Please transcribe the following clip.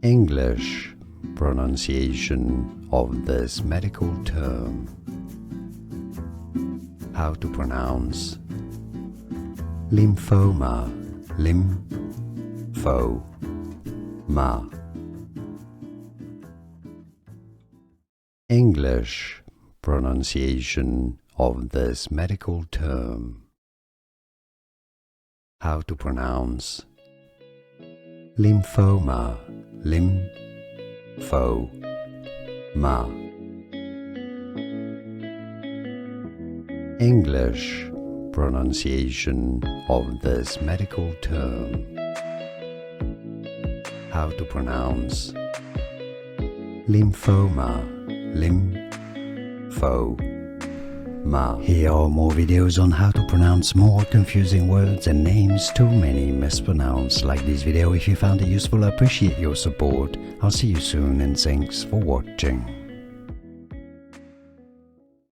English pronunciation of this medical term. How to pronounce lymphoma, lymphoma. English pronunciation of this medical term. How to pronounce lymphoma, lymphoma. English pronunciation of this medical term. How to pronounce lymphoma, lymphoma. Here are more videos on how to pronounce more confusing words and names too many mispronounced. Like this video if you found it useful. I appreciate your support. I'll see you soon and thanks for watching.